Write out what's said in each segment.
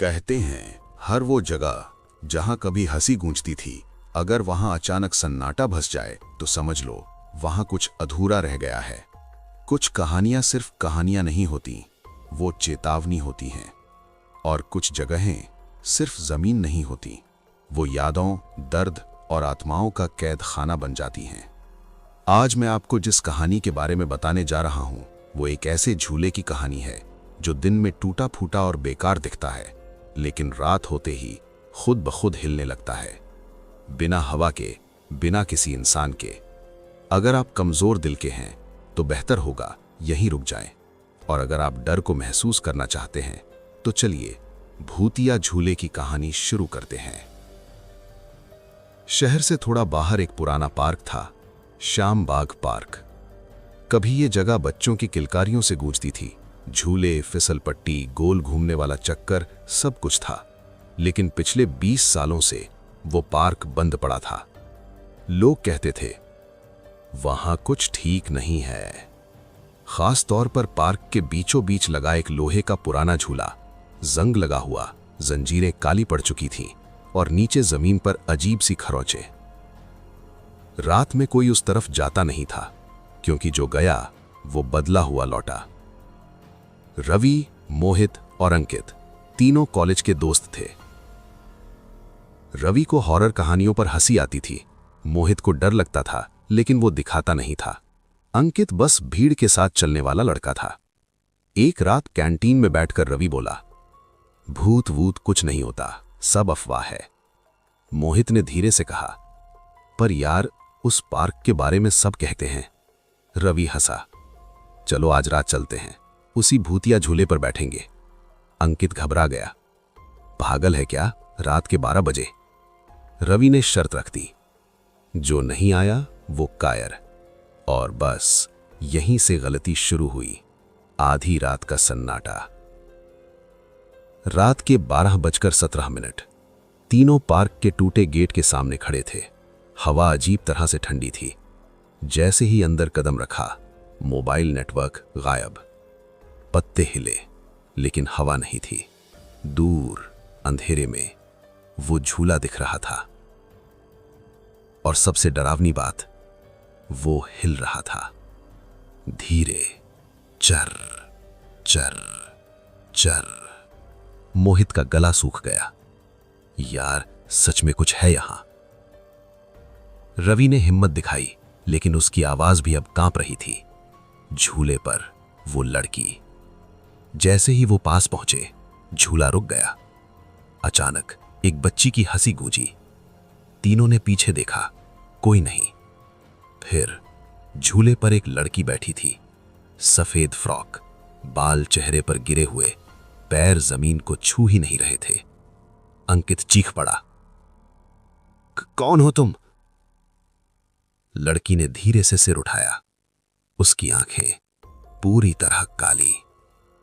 कहते हैं हर वो जगह जहां कभी हंसी गूंजती थी, अगर वहां अचानक सन्नाटा भस जाए तो समझ लो वहां कुछ अधूरा रह गया है। कुछ कहानियां सिर्फ कहानियां नहीं होती, वो चेतावनी होती हैं। और कुछ जगहें सिर्फ जमीन नहीं होती, वो यादों, दर्द और आत्माओं का कैद खाना बन जाती हैं। आज मैं आपको जिस कहानी के बारे में बताने जा रहा हूं, वो एक ऐसे झूले की कहानी है जो दिन में टूटा फूटा और बेकार दिखता है, लेकिन रात होते ही खुद ब खुद हिलने लगता है, बिना हवा के, बिना किसी इंसान के। अगर आप कमजोर दिल के हैं तो बेहतर होगा यहीं रुक जाएं, और अगर आप डर को महसूस करना चाहते हैं तो चलिए भूतिया झूले की कहानी शुरू करते हैं। शहर से थोड़ा बाहर एक पुराना पार्क था, श्यामबाग पार्क। कभी ये जगह बच्चों की किलकारियों से गूंजती थी। झूले, फिसल पट्टी, गोल घूमने वाला चक्कर, सब कुछ था। लेकिन पिछले 20 सालों से वो पार्क बंद पड़ा था। लोग कहते थे वहां कुछ ठीक नहीं है। खास तौर पर पार्क के बीचों बीच लगा एक लोहे का पुराना झूला, जंग लगा हुआ, जंजीरें काली पड़ चुकी थीं और नीचे जमीन पर अजीब सी खरोंचें। रात में कोई उस तरफ जाता नहीं था, क्योंकि जो गया वो बदला हुआ लौटा। रवि, मोहित और अंकित तीनों कॉलेज के दोस्त थे। रवि को हॉरर कहानियों पर हंसी आती थी, मोहित को डर लगता था लेकिन वो दिखाता नहीं था। अंकित बस भीड़ के साथ चलने वाला लड़का था। एक रात कैंटीन में बैठकर रवि बोला, भूत वूत कुछ नहीं होता, सब अफवाह है। मोहित ने धीरे से कहा, पर यार उस पार्क के बारे में सब कहते हैं। रवि हंसा, चलो आज रात चलते हैं, उसी भूतिया झूले पर बैठेंगे। अंकित घबरा गया, पागल है क्या, रात के 12 बजे। रवि ने शर्त रख दी, जो नहीं आया वो कायर। और बस यहीं से गलती शुरू हुई। आधी रात का सन्नाटा। रात के 12:17। तीनों पार्क के टूटे गेट के सामने खड़े थे। हवा अजीब तरह से ठंडी थी। जैसे ही अंदर कदम रखा, मोबाइल नेटवर्क गायब। पत्ते हिले, लेकिन हवा नहीं थी। दूर अंधेरे में वो झूला दिख रहा था, और सबसे डरावनी बात, वो हिल रहा था, धीरे, चर चर चर। मोहित का गला सूख गया, यार सच में कुछ है यहां। रवि ने हिम्मत दिखाई, लेकिन उसकी आवाज भी अब कांप रही थी। झूले पर वो लड़की। जैसे ही वो पास पहुंचे, झूला रुक गया। अचानक एक बच्ची की हंसी गूंजी। तीनों ने पीछे देखा, कोई नहीं। फिर झूले पर एक लड़की बैठी थी, सफेद फ्रॉक, बाल चेहरे पर गिरे हुए, पैर जमीन को छू ही नहीं रहे थे। अंकित चीख पड़ा, कौन हो तुम? लड़की ने धीरे से सिर उठाया। उसकी आंखें पूरी तरह काली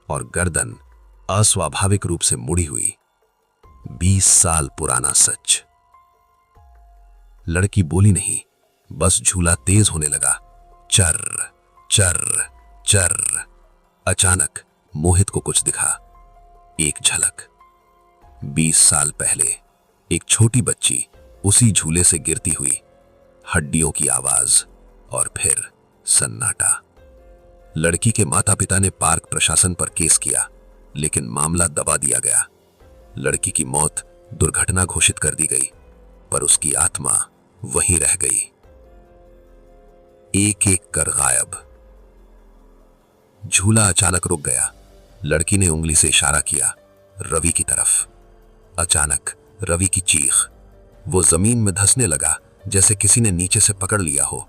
और गर्दन अस्वाभाविक रूप से मुड़ी हुई। 20 साल पुराना सच। लड़की बोली नहीं, बस झूला तेज होने लगा, चर चर चर। अचानक मोहित को कुछ दिखा, एक झलक। 20 साल पहले एक छोटी बच्ची उसी झूले से गिरती हुई, हड्डियों की आवाज, और फिर सन्नाटा। लड़की के माता पिता ने पार्क प्रशासन पर केस किया, लेकिन मामला दबा दिया गया। लड़की की मौत दुर्घटना घोषित कर दी गई, पर उसकी आत्मा वहीं रह गई, एक एक कर गायब। झूला अचानक रुक गया। लड़की ने उंगली से इशारा किया, रवि की तरफ। अचानक रवि की चीख। वो जमीन में धंसने लगा, जैसे किसी ने नीचे से पकड़ लिया हो।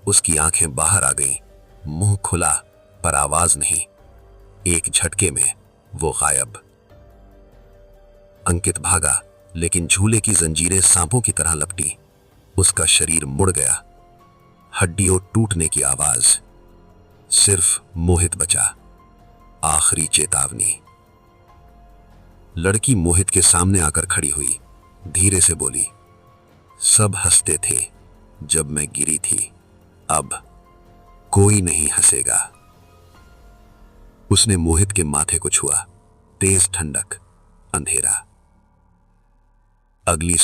उसकी आंखें बाहर आ गईं, मुंह खुला पर आवाज नहीं। एक झटके में वो गायब। अंकित भागा, लेकिन झूले की जंजीरें सांपों की तरह लपटी। उसका शरीर मुड़ गया, हड्डियों टूटने की आवाज। सिर्फ मोहित बचा, आखिरी चेतावनी। लड़की मोहित के सामने आकर खड़ी हुई, धीरे से बोली, सब हंसते थे जब मैं गिरी थी, अब कोई नहीं हंसेगा। उसने मोहित के माथे को छुआ, तेज ठंडक, अंधेरा। अगली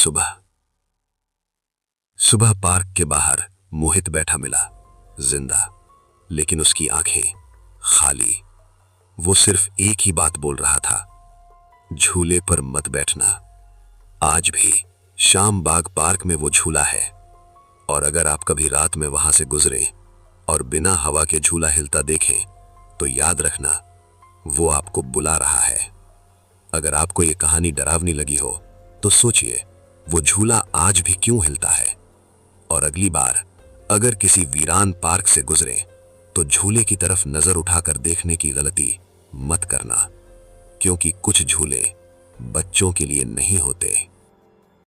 सुबह पार्क के बाहर मोहित बैठा मिला, जिंदा, लेकिन उसकी आंखें खाली। वो सिर्फ एक ही बात बोल रहा था, झूले पर मत बैठना। आज भी शाम बाग पार्क में वो झूला है, और अगर आप कभी रात में वहां से गुजरे और बिना हवा के झूला हिलता देखें तो याद रखना, वो आपको बुला रहा है। अगर आपको ये कहानी डरावनी लगी हो तो सोचिए, वो झूला आज भी क्यों हिलता है। और अगली बार अगर किसी वीरान पार्क से गुजरे तो झूले की तरफ नजर उठाकर देखने की गलती मत करना, क्योंकि कुछ झूले बच्चों के लिए नहीं होते।